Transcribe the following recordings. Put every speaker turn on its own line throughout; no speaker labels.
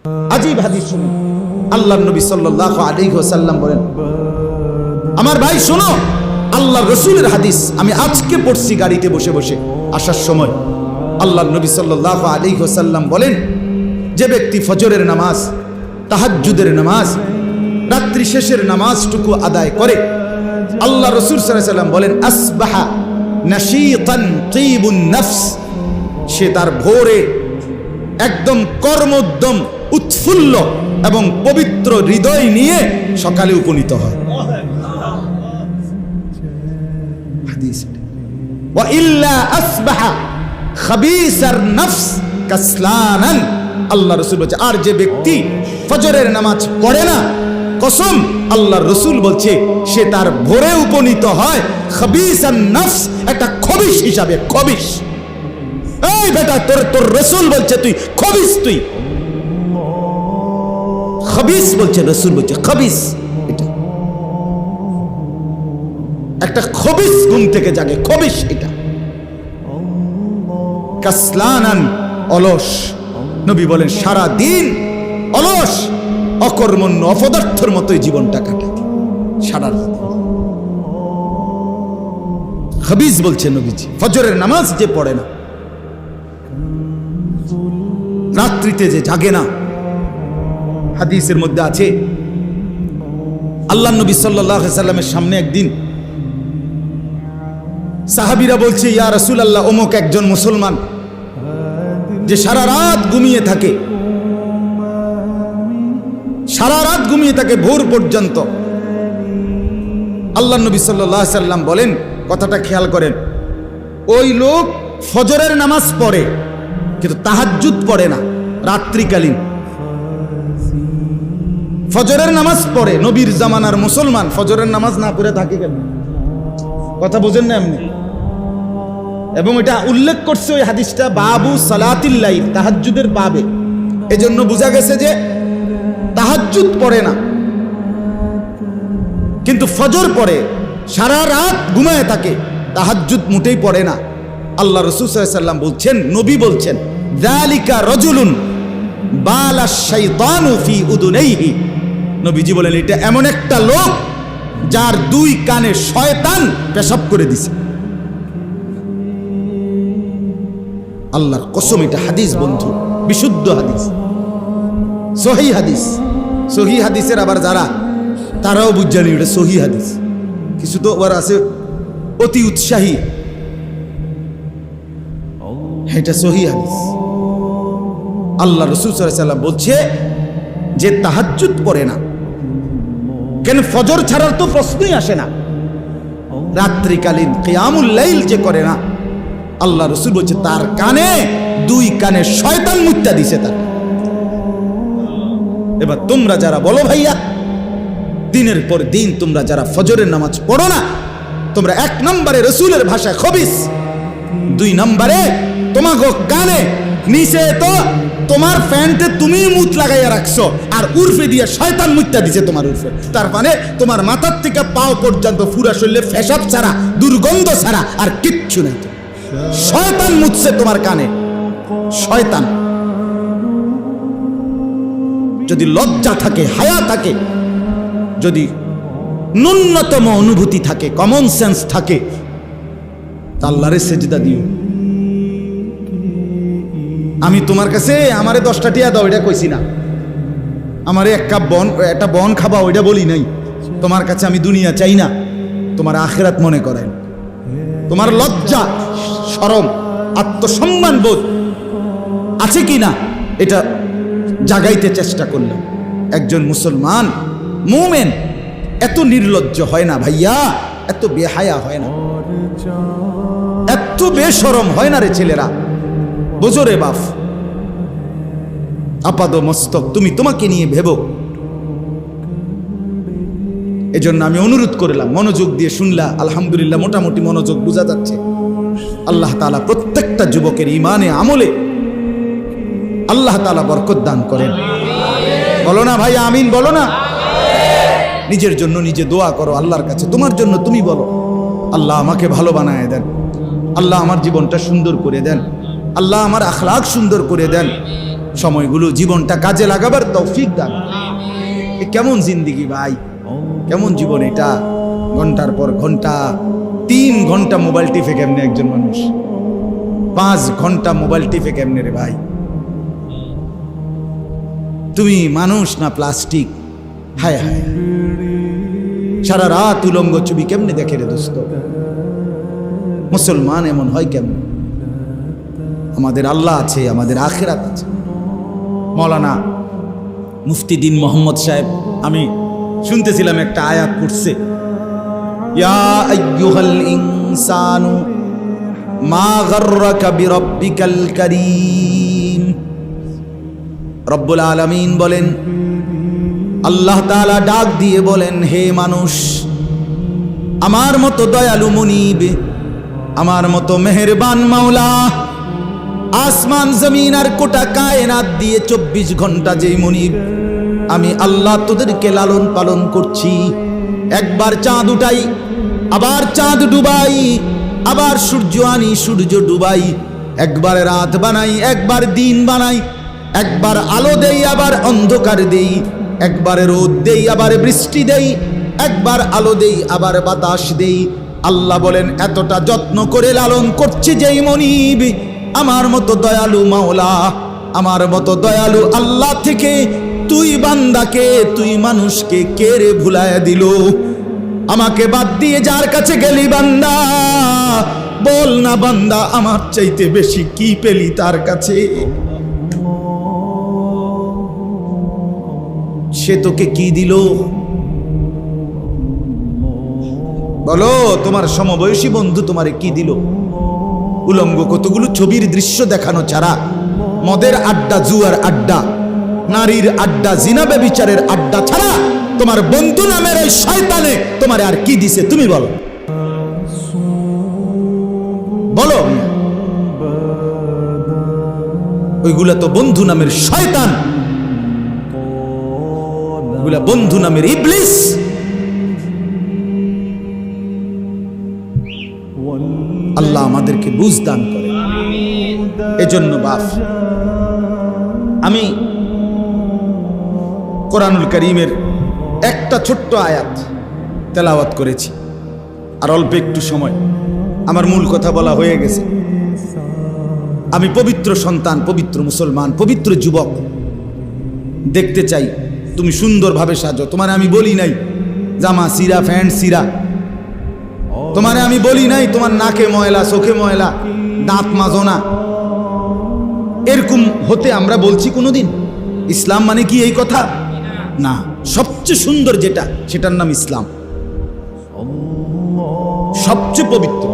আজীব হাদিস শুনুন। আল্লাহর নবী সাল্লাল্লাহু আলাইহি ওয়াসাল্লাম বলেন, আমার ভাই শোনো, আল্লাহর রাসূলের হাদিস আমি আজকে পড়ছি গাড়িতে বসে বসে আসার সময়। আল্লাহর নবী সাল্লাল্লাহু আলাইহি ওয়াসাল্লাম বলেন, যে ব্যক্তি ফজরের নামাজ, তাহাজ্জুদের নামাজ, রাত্রি শেষের নামাজটুকু আদায় করে, আল্লাহ রাসূল সাল্লাল্লাহু আলাইহি ওয়াসাল্লাম বলেন, আসবাহা নাশীতান তাইবুন নফস, সে তার ভোরে একদম কর্মোদ্যম, উৎফুল্ল এবং পবিত্র হৃদয় নিয়ে সকালে উপনীত হয়। হাদিস। ওয়া ইল্লা আসবাহা খাবিসার নফস কাসলানান, আল্লাহ রাসূল বলছে, আর যে ব্যক্তি ফজরের নামাজ পড়ে না, কসম আল্লাহর রাসূল বলছে, সে তার ভোরে উপনীত হয় খাবিসান নফস, একটা খবিশ হিসাবে। খবিশ, এই বেটা, তোর রাসূল বলছে তুই খবিশ, তুই খবিস বলছে, রাসূল বলছে খবিস। এটা একটা খবিস ঘুম থেকে জাগে, খবিস এটা। কাসলানান, অলস। নবী বলেন সারা দিন অলস, অকর্মণ্য, অপদার্থের মতোই জীবনটা কাটায় সারা রাত। খবিস বলছে নবীজি। ফজরের নামাজ যে পড়ে না, রাত্রিতে যে জাগে না, হাদিসের মধ্যে আছে আল্লাহ নবী সাল্লাল্লাহু আলাইহি সাল্লামের সামনে একদিন সাহাবীরা বলছে, ইয়া রাসূলুল্লাহ, অমুক একজন মুসলমান যে সারা রাত ঘুমিয়ে থাকে, সারা রাত ঘুমিয়ে থাকে ভোর পর্যন্ত। আল্লাহ নবী সাল্লাল্লাহু আলাইহি সাল্লাম বলেন, কথাটা খেয়াল করেন, ওই লোক ফজরের নামাজ পড়ে কিন্তু তাহাজ্জুদ পড়ে না রাত্রিকালীন। ফজরের নামাজ পড়ে, নবীর জামানার মুসলমান ফজরের নামাজ না পড়ে থাকে কেন? কথা বুঝেন না এমনি? এবং এটা উল্লেখ করছে ওই হাদিসটা বাবু সালাতিল লাইল, তাহাজ্জুদের বাবে। এজন্য বোঝা গেছে যে তাহাজ্জুদ পড়ে না কিন্তু ফজর পড়ে, সারা রাত ঘুমায় থাকে, তাহাজ্জুদ মোটেই পড়ে না। আল্লাহ রাসূল সাল্লাল্লাহু আলাইহি ওয়াসাল্লাম বলছেন, নবী বলছেন, যালিকা রাজুলুন বালাশ শাইতানু ফি উদুনাইহি, নবীজি বলেন, এটা এমন একটা লোক যার দুই কানে শয়তান পেশাব করে দিছে। আল্লাহর কসম, এটা হাদিস বন্ধু, বিশুদ্ধ হাদিস, সহিহ হাদিস। সহিহ হাদিসের আবার যারা, তারাও বুঝজানি এটা সহিহ হাদিস। কিছু তো ওরা আছে অতি উৎসাহী, এটা সহিহ হাদিস। আল্লাহ রাসূল সাল্লাল্লাহু আলাইহি ওয়াসাল্লাম বলছে, যে তাহাজ্জুদ পড়ে না, কেন ফজর ছাড়ার তো প্রশ্নই আসে না, রাত্রিকালীন কিয়ামুল লাইল যে করে না, আল্লাহ রাসূল বলছে তার কানে, দুই কানে শয়তান মুত্তা দিছে তার। এবার তোমরা যারা বলো ভাইয়া, দিনের পর দিন তোমরা যারা ফজরের নামাজ পড়ো না, তোমরা এক নম্বরে রাসূলের ভাষায় খবিস, দুই নম্বরে তোমাগো কানে নিচে তো তোমার প্যান্টে তুমি মুত লাগাইয়া রাখছো, আর উর্ফে দিয়ে শয়তান মুত্তা দিছে তোমার উর্ফে। তার মানে তোমার মাথার থেকে পাও পর্যন্ত পুরা শরীরে পেশাব ছাড়া, দুর্গন্ধ ছাড়া আর কিচ্ছু নেই। শয়তান মুতছে তোমার কানে, শয়তান। যদি লজ্জা থাকে, হায়া থাকে, যদি ন্যূনতম অনুভূতি থাকে, কমন সেন্স থাকে, তা আল্লাহরে সেজদা দিও। আমি তোমার কাছে আমারে 10টা টিয়া দাও এটা কইছি না, আমারে এক কাপ একটা বন খাবা ওইটা বলি নাই। তোমার কাছে আমি দুনিয়া চাই না, তোমার আখিরাত মনে করেন। তোমার লজ্জা, শরম, আত্মসম্মান বোধ আছে কি না এটা জাগাইতে চেষ্টা করলাম। একজন মুসলমান মুমিন এত নির্লজ্জ হয় না ভাইয়া, এত বেহায়া হয় না, এত বেশরম হয় না রে ছেলেরা। বোঝো রে বাপ, আপাদ মস্তক তুমি তোমাকে নিয়ে ভেবো। এজন্য আমি অনুরোধ করলাম, মনোযোগ দিয়ে শুনলা, আলহামদুলিল্লাহ মোটামুটি মনোযোগ বোঝা যাচ্ছে। আল্লাহ তাআলা প্রত্যেকটা যুবকের ঈমানে আমলে আল্লাহ তাআলা বরকত দান করেন। বলো না ভাই আমিন, বলো না। নিজের জন্য নিজে দোয়া করো আল্লাহর কাছে, তোমার জন্য তুমি বলো, আল্লাহ আমাকে ভালো বানায় দেন, আল্লাহ আমার জীবনটা সুন্দর করে দেন, আল্লাহ আমার আখলাক সুন্দর করে দেন, সময়গুলো জীবনটা কাজে লাগাবার তৌফিক দান। এ কেমন জিন্দিগি ভাই, কেমন জীবন এটা? ঘন্টার পর ঘন্টা, 3 ঘন্টা মোবাইল টিপে কেমনে একজন মানুষ? 5 ঘন্টা মোবাইল টিপে কেমনে রে ভাই? তুমি মানুষ না প্লাস্টিক? হায় হায়, সারা রাত উলঙ্গ ছবি কেমনে দেখে রে দোস্ত? মুসলমান এমন হয় কেমনে? আমাদের আল্লাহ আছে, আমাদের আখিরাত আছে। মৌলানা মুফতি দ্বীন মোহাম্মদ সাহেব, আমি শুনতেছিলাম একটা আয়াত পড়ছে, ইয়া আইয়ুহাল ইনসানু মা গাররাকা বিরাব্বিকাল কারীম। রব্বুল আলামিন বলেন, আল্লাহ তাআলা ডাক দিয়ে বলেন, হে মানুষ, আমার মতো দয়ালু মুনিব, আমার মতো মেহেরবান মাওলা, আসমান জমিন আর গোটা কায়নাত দিয়ে 24 ঘন্টা যেই মুনিব, আমি আল্লাহ তোদেরকে লালন পালন করছি। একবার চাঁদ উঠাই, আবার চাঁদ ডুবাই, আবার সূর্য আনি, সূর্য ডুবাই, একবার রাত বানাই, একবার দিন বানাই, একবার আলো দেই, আবার অন্ধকার দেই, একবার রোদ দেই, আবার বৃষ্টি দেই, একবার আলো দেই, আবার বাতাস দেই। আল্লাহ বলেন, এতটা যত্ন করে লালন করছি যেই মনিব, আমার মতো দয়ালু মাওলা, আমার মতো দয়ালু আল্লাহ থেকে তুই বান্দাকে, তুই মানুষকে কে রে ভুলায়া দিল? আমাকে বাদ দিয়ে যার কাছে গেলি বান্দা, বল না বান্দা, আমার চাইতে বেশি কি পেলি তার কাছে? সে তোকে কি দিল? বলো, তোমার সমবয়সী বন্ধু তোমারে কি দিল? উলঙ্গ কতগুলো ছবির দৃশ্য দেখানো ছাড়া, মদের আড্ডা, জুয়ার আড্ডা, নারীর আড্ডা, জিনা ব্যভিচারের আড্ডা ছাড়া তোমার বন্ধু নামের এই শয়তানে তোমার আর কি দিছে? তুমি বলো, বলো। ওইগুলা তো বন্ধু নামের শয়তান, ওইগুলা বন্ধু নামের ইবলিস। আল্লাহ আমাদেরকে বুঝ দান করে। এজন্য বাপ, আমি কোরআনুল কারীমের একটা ছোট্ট আয়াত তেলাওয়াত করেছি, আর অল্প একটু সময়, আমার মূল কথা বলা হয়ে গেছে। আমি পবিত্র সন্তান, পবিত্র মুসলমান, পবিত্র যুবক দেখতে চাই তুমি সুন্দরভাবে সাজো। তোমার আমি বলি নাই জামা সিরা, প্যান্ট সিরা। তোমারে আমি বলি নাই তোমার নাকে ময়লা, চোখে ময়লা, দাঁত মাজো না। এরকম হতে আমরা বলছি কোনোদিন? ইসলাম মানে কি এই কথা? না, সবচেয়ে সুন্দর যেটা, সেটার নাম ইসলাম। সবচেয়ে পবিত্র,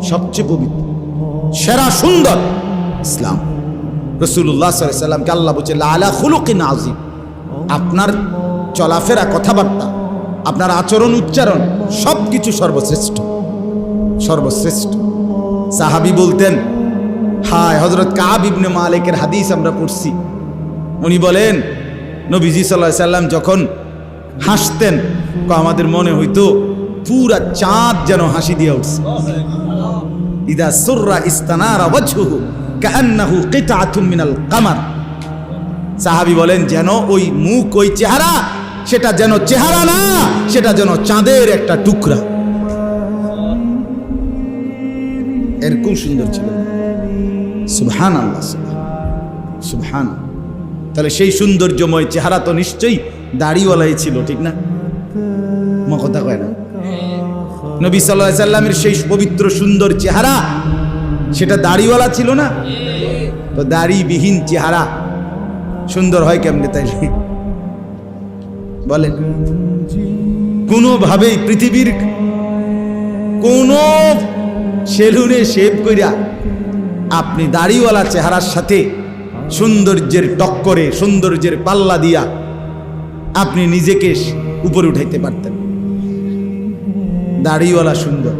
সবচেয়ে পবিত্র, সেরা সুন্দর ইসলাম। রাসূলুল্লাহ সাল্লাল্লাহু আলাইহি ওয়াসাল্লামকে আল্লাহ বলছে, লাআলা খুলুকিন আযীম। আপনার চলাফেরা, কথাবার্তা, আপনার আচরণ, উচ্চারণ সবকিছু সর্বশ্রেষ্ঠ, সর্বশ্রেষ্ঠ। সাহাবী বলতেন, হায়, হযরত কাব ইবনে মালিকের হাদিস আমরা পড়ছি, উনি বলেন, নবীজি সাল্লাল্লাহু আলাইহি সাল্লাম যখন হাসতেন, আমাদের মনে হইতো পুরা চাঁদ যেন হাসি দিয়ে উঠছে। ইদা সুররা ইস্তানারা ওয়াজহুহু কাআন্নাহু কিতআতুম মিনাল কামার। সাহাবী বলেন, যেন ওই মুখ, ওই চেহারা, সেটা যেন চেহারা না, সেটা যেন চাঁদের একটা টুকরা। এরকম সুন্দর ছিল। সুবহানাল্লাহ, সুবহান। তাহলে সেই সৌন্দর্যময় চেহারা তো নিশ্চয়ই দাড়িওয়ালাই ছিল, ঠিক না? কথা কয় না? নবী সাল্লাল্লাহু আলাইহি সাল্লামের সেই পবিত্র সুন্দর চেহারা, সেটা দাড়িওয়ালা ছিল না? তো দাড়িবিহীন চেহারা সুন্দর হয় কেমনে তাইলে বলেন? কোনোভাবেই পৃথিবীর কোন সেলুনে শেভ কইরা আপনি দাড়িওয়ালা চেহারার সাথে সৌন্দর্যের টক্করে, সৌন্দর্যের পাল্লা দিয়া আপনি নিজেকে উপরে উঠাইতে পারতেন। দাড়িওয়ালা সুন্দর।